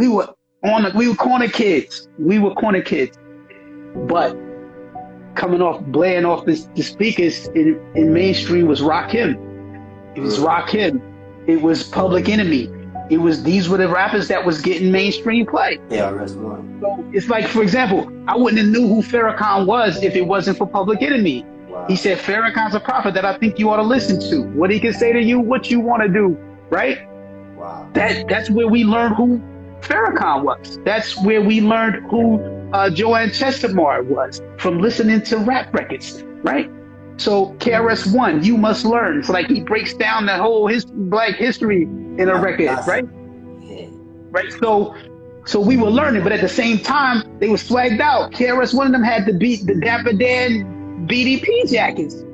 We were we were corner kids. We were corner kids. But coming off, blaring off the speakers in mainstream was Rakim. It was Rakim. It was Public Enemy. These were the rappers that was getting mainstream play. Yeah, that's one. So it's like, for example, I wouldn't have knew who Farrakhan was if it wasn't for Public Enemy. Wow. He said, Farrakhan's a prophet that I think you ought to listen to. What he can say to you, what you want to do, right? Wow. That's where we learned who Farrakhan was. That's where we learned who Joanne Chestermore was, from listening to rap records, right? So KRS-One, You Must Learn. It's like he breaks down the whole black history in a record, right? Yeah. Right. So we were learning, but at the same time, they were swagged out. KRS-One of them had the Dapper Dan BDP jackets,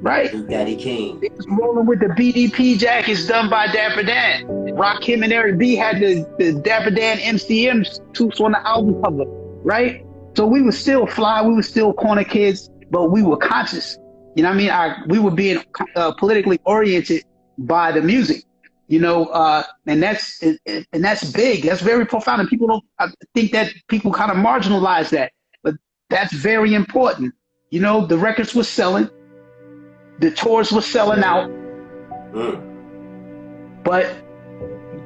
right? Daddy King. They was rolling with the BDP jackets done by Dapper Dan. Rakim and Eric B had the Dapper Dan MCM suits on the album cover, right? So we were still fly, we were still corner kids, but we were conscious. You know what I mean? We were being politically oriented by the music, you know, and that's big. That's very profound. And people don't, I think that people kind of marginalize that, but that's very important. You know, the records were selling, the tours were selling out, but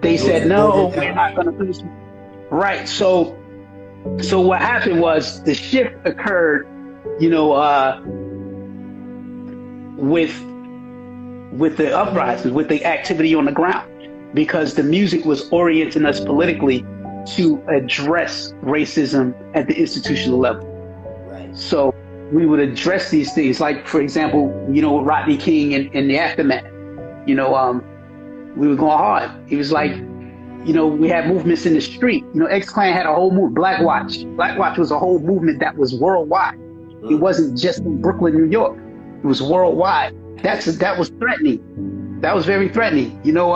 they said, no, we're not going to finish. Right. So what happened was the shift occurred, you know, with the uprising, with the activity on the ground, because the music was orienting us politically to address racism at the institutional level. Right. So we would address these things, like, for example, you know, with Rodney King and the Aftermath, you know, we were going hard. It was like, you know, we had movements in the street. You know, X-Clan had a whole movement, Black Watch. Black Watch was a whole movement that was worldwide. It wasn't just in Brooklyn, New York. It was worldwide. That was threatening. That was very threatening. You know,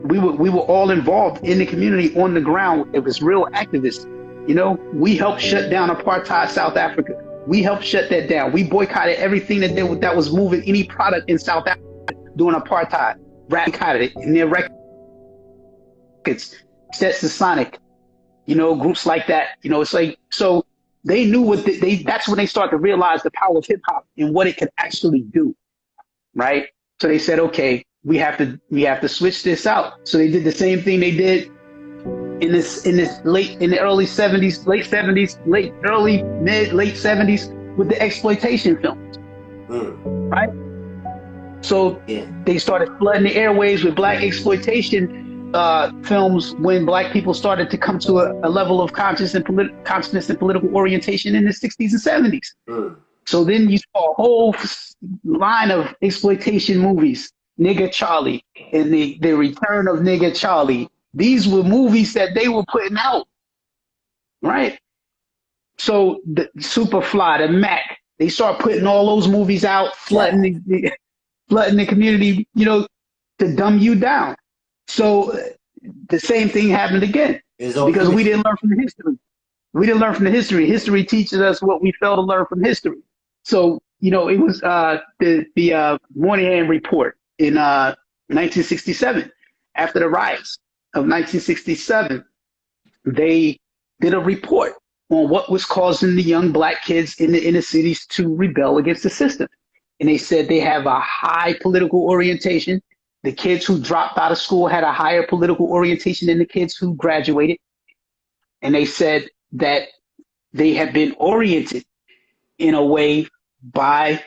we were all involved in the community on the ground. It was real activists. You know, we helped shut down apartheid South Africa. We helped shut that down. We boycotted everything that was moving any product in South Africa during apartheid. Boycotted it in their records. Sets the Sonic, you know, groups like that. You know, it's like, so they knew that's when they started to realize the power of hip hop and what it could actually do. Right. So they said, okay, we have to switch this out. So they did the same thing they did in the early 70s, late 70s, late 70s with the exploitation films. Right. So they started flooding the airwaves with black exploitation films when black people started to come to a level of consciousness and political orientation in the 60s and 70s. So then you saw a whole line of exploitation movies, Nigga Charlie and the Return of Nigga Charlie. These were movies that they were putting out, right? So the Superfly, the Mac, they start putting all those movies out, flooding the community, you know, to dumb you down. So the same thing happened again because we didn't learn from the history. We didn't learn from the history. History teaches us what we fail to learn from history. So, you know, it was the Moynihan report in 1967. After the riots of 1967, they did a report on what was causing the young black kids in the inner cities to rebel against the system. And they said they have a high political orientation. The kids who dropped out of school had a higher political orientation than the kids who graduated. And they said that they had been oriented in a way by